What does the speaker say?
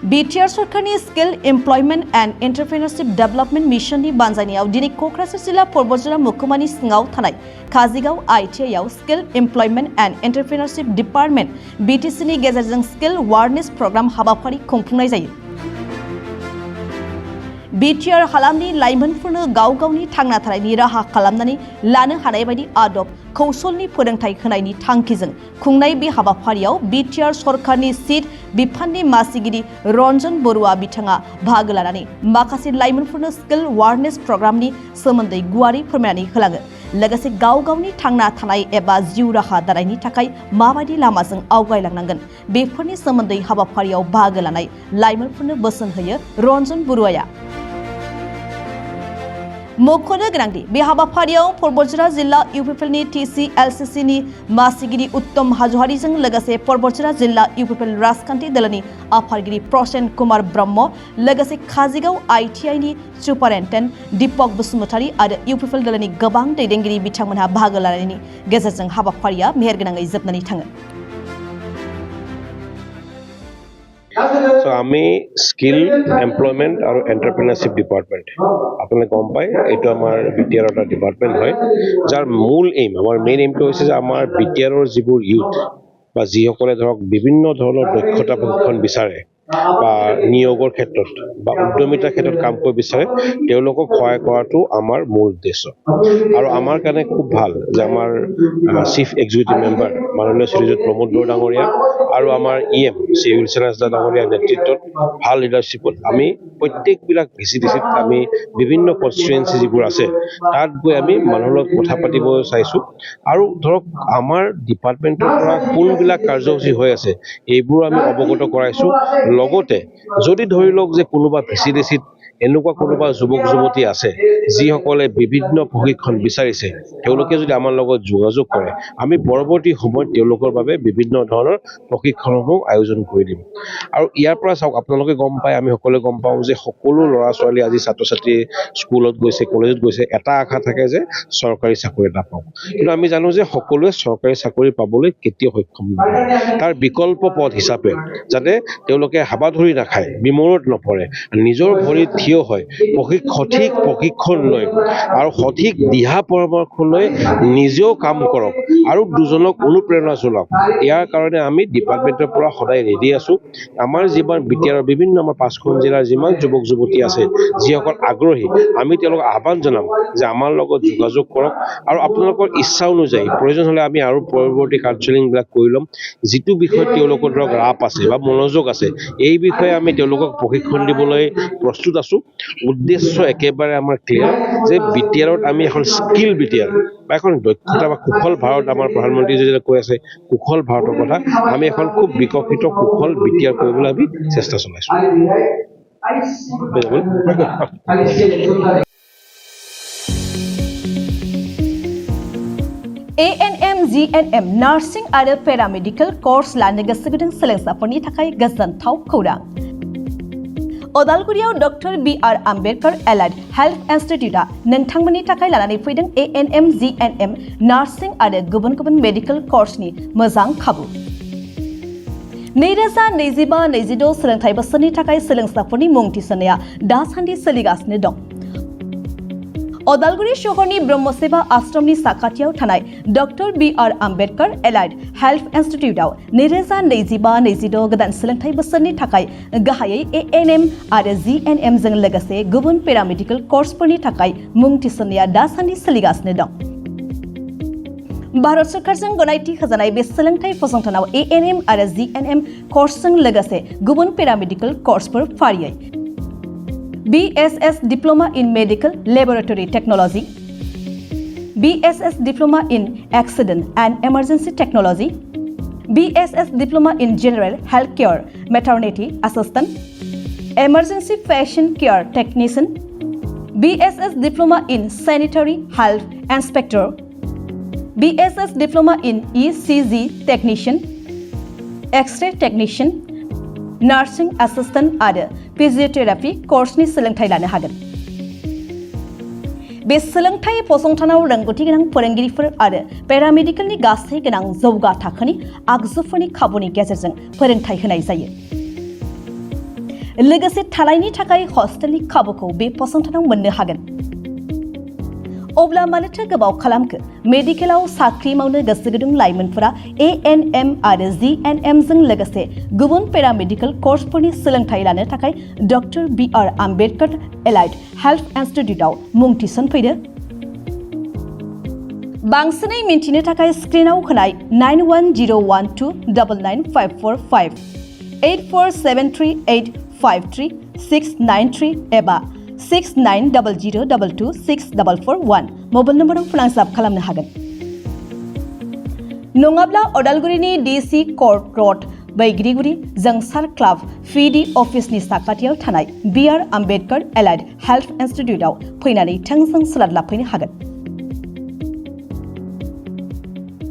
BTR सरकारनि skill employment and entrepreneurship development मिशननि बानजायनायाव दिनै क'क्राझार जिल्ला परबतझर महकुमानि सिङाव थानाय काजिगाव ITI आव skill employment and entrepreneurship department BTC नि गेजेरजों स्किल अवेयरनेस प्रग्राम हाबाफारि खुंफुंनाय जायो। BTR हालामनि लाइमोनफोरनो गाव गावनि थांना थानायनि राहा खालामनानै लानो हानाय बायदि आदब कौशलनि फोरोंथाय होनायनि थांखिजों खुंनाय बे हाबाफारियाव BTR सरकारनि सिट बिफाननि मासिगिरि रन्जन बरुवा बिथाङा बाहागो लानानै माखासे लाइमोनफोरनो स्किल अवेयरनेस प्रग्रामनि सोमोन्दै गुवारै फोरमायनानै होलाङो। लोगोसे गाव गावनि थांना थानाय एबा जिउ राहा दानायनि थाखाय माबायदि लामाजों आवगायलांनांगोन बेफोरनि सोमोन्दै हाबाफारियाव बाहागो लानाय लाइमोनफोरनो बोसोन होयो रन्जन बरुवाया। मख'नो गोनांदि बे हाबाफारियाव परबतझर जिल्ला इउपिपिएलनि TCLCC नि मासिगिरि उत्तम हाज'वारिजों लोगोसे परबतझर जिल्ला इउपिपिएल राजखान्थि दलनि आफादगिरि प्रसेन कुमार ब्रह्म लोगोसे काजिगाव ITI नि सुपारिनटेन्डेन्ट दीपक बसुमतारी आरो इउपिपिएल दलनि गोबां दैदेनगिरि बिथांमोनहा बाहागो लानायनि गेजेरजों हाबाफारिया मेहेरगोनाङै जोबनानै थाङो। So আমি স্কিল এমপ্লয়মেন্ট আৰু এন্টাৰপ্ৰেনাৰশ্বিপ ডিপাৰ্টমেন্ট আপোনালোকে গম পায় এইটো আমাৰ BTR এটা ডিপাৰ্টমেন্ট হয় যাৰ মূল এইম আমাৰ মেইন এইমটো হৈছে যে আমাৰ BTRৰ যিবোৰ ইউথ বা যিসকলে ধৰক বিভিন্ন ধৰণৰ দক্ষতা প্ৰশিক্ষণ বিচাৰে বা নিয়োগৰ ক্ষেত্ৰত বা উদ্যমিতাৰ ক্ষেত্ৰত কাম কৰিব বিচাৰে তেওঁলোকক সহায় কৰাটো আমাৰ মূল উদ্দেশ্য। আৰু আমাৰ কাৰণে খুব ভাল যে আমাৰ চিফ এক্সিকিউটিভ মেম্বাৰ মাননীয় শ্ৰীযুত প্ৰমোদ বড়ো ডাঙৰীয়া আৰু আমাৰ EM শ্ৰী উইলছন হাজদা ডাঙৰীয়াৰ নেতৃত্বত ভাল লিডাৰশ্বিপত আমি প্ৰত্যেকবিলাক VCDCত আমি বিভিন্ন কনষ্টিটুৱেঞ্চি যিবোৰ আছে তাত গৈ আমি মানুহৰ লগত কথা পাতিব চাইছোঁ আৰু ধৰক আমাৰ ডিপাৰ্টমেণ্টৰ পৰা কোনবিলাক কাৰ্যসূচী হৈ আছে এইবোৰ আমি অৱগত কৰাইছোঁ। লগতে যদি ধৰি লওক যে কোনোবা VCDCত এনেকুৱা কোনোবা যুৱক যুৱতী আছে যিসকলে বিভিন্ন প্ৰশিক্ষণ বিচাৰিছে তেওঁলোকে যদি আমাৰ লগত যোগাযোগ কৰে আমি পৰৱৰ্তী সময়ত তেওঁলোকৰ বাবে বিভিন্ন ধৰণৰ প্ৰশিক্ষণসমূহ আয়োজন কৰি দিম। আৰু ইয়াৰ পৰা চাওক আপোনালোকে গম পায় আমি সকলোৱে গম পাওঁ যে সকলো ল'ৰা ছোৱালী আজি ছাত্ৰ ছাত্ৰী স্কুলত গৈছে কলেজত গৈছে এটা আশা থাকে যে চৰকাৰী চাকৰি এটা পাব, কিন্তু আমি জানো যে সকলোৱে চৰকাৰী চাকৰি পাবলৈ কেতিয়াও সক্ষম নহয়। তাৰ বিকল্প পথ হিচাপে যাতে তেওঁলোকে হাবাধৰি নাখায় বিমূৰত নপৰে নিজৰ ভৰিত থিয় হয় সঠিক প্ৰশিক্ষণ লৈ আৰু সঠিক দিহা পৰামৰ্শ লৈ নিজেও কাম কৰক আৰু দুজনক অনুপ্ৰেৰণা যোগাওক। ইয়াৰ কাৰণে আমি ডিপাৰ্টমেণ্টৰ পৰা সদায় ৰেডি আছোঁ। আমাৰ যিমান BTRৰ বিভিন্ন আমাৰ 5খন জিলাৰ যিমান যুৱক যুৱতী আছে যিসকল আগ্ৰহী আমি তেওঁলোকক আহ্বান জনাম যে আমাৰ লগত যোগাযোগ কৰক আৰু আপোনালোকৰ ইচ্ছা অনুযায়ী প্ৰয়োজন হ'লে আমি আৰু পৰৱৰ্তী কাউন্সেলিংবিলাক কৰি ল'ম। যিটো বিষয়ত তেওঁলোকৰ ধৰক ৰাপ আছে বা মনোযোগ আছে এই বিষয়ে আমি তেওঁলোকক প্ৰশিক্ষণ দিবলৈ প্ৰস্তুত আছোঁ। উদ্দেশ্য একেবাৰে আমাৰ ক্লিয়াৰ যে BTRত আমি এখন স্কিল BTR বা এখন দক্ষতা বা কুশল ভাৰত আমাৰ প্ৰধানমন্ত্ৰী যেতিয়া কৈ আছে কুশল ভাৰতৰ কথা আমি এখন খুব বিকশিত কুশল BTR কৰিবলৈ আমি চেষ্টা চলাইছোঁ। ANM GNM नार्सिं आरो पेरामेडिकेल कर्स लानो गोसो गुदुं सोलोंसाफोरनि थाखाय गोजोनथाव खौरां। अदालगुरियाव doctor BR Ambedkar allied health इन्स्टिट्यूटआ नोंथांमोननि थाखाय लानानै फैदों ANM GNM नार्सिं आरो गुबुन गुबुन मेडिकेल कर्सनि मोजां खाबु। 2025-26 सोलोंथाइ बोसोरनि थाखाय सोलोंसाफोरनि मुं थिसननाया दासान्दि सोलिगासिनो दं। अदालगुरि शहरनि ब्रह्मसेवा आश्रमनि साखाथियाव थानाय doctor BR Ambedkar allied health इन्स्टिट्यूटआव 2025-26 गोदान सोलोंथाइ बोसोरनि थाखाय गाहायै ANM आरो GNM जों लोगोसे गुबुन पेरामेडिकेल कर्सफोरनि थाखाय मुं थिसननाया दासान्दि सोलिगासिनो दं। भारत सरकारजों गनायथि होजानाय बे सोलोंथाइ फसंथानाव ANM आरो GNM कर्सजों लोगोसे गुबुन पेरामेडिकेल कर्सफोर फारियै BSS Diploma in Medical Laboratory Technology, BSS Diploma in Accident and Emergency Technology, BSS Diploma in General Healthcare Maternity Assistant, Emergency Patient Care Technician, BSS Diploma in Sanitary Health Inspector, BSS Diploma in ECG Technician, X-ray Technician, Nursing Assistant आरो फिजियोथेरापि कर्सनि सोलोंथाइ लानो हागोन। बे सोलोंथाइ फसंथानाव रोंगौथि गोनां फोरोंगिरिफोर आरो पेरामेडिकेलनि गासै गोनां जौगा थाखोनि आगजुफोरनि खाबुनि गेजेरजों फोरोंथाइ होनाय जायो। लोगोसे थानायनि थाखाय हस्टेलनि खाबुखौ बे फसंथानाव मोननो हागोन। अब्ला मानोथो गोबाव खालामखो? मेडिकेलाव साख्रि मावनो गोसो गुदुं लाइमोनफोरा ANM आरो GNM जों लोगोसे गुबुन पेरामेडिकेल कर्सफोरनि सोलोंथाइ लानो थाखाय doctor BR Ambedkar allied health इनस्टिट्यूटआव मुं थिसनफैदो। बांसिनै मिन्थिनो थाखाय स्क्रिनाव होनाय 9101299545 8473853693 एबा 6900226441 मबाइल नम्बराव फोनांजाब खालामनो हागोन। नङाब्ला अदालगुरिनि DC कर्ट रड बैग्रिगुरि जोंसार क्लाब PD अफिसनि साखाथियाव थानाय BR आम्बेडकर एलाइड हेल्थ इनस्टिट्यूटआव फैनानै थोंजों सोलाद लाफैनो हागोन।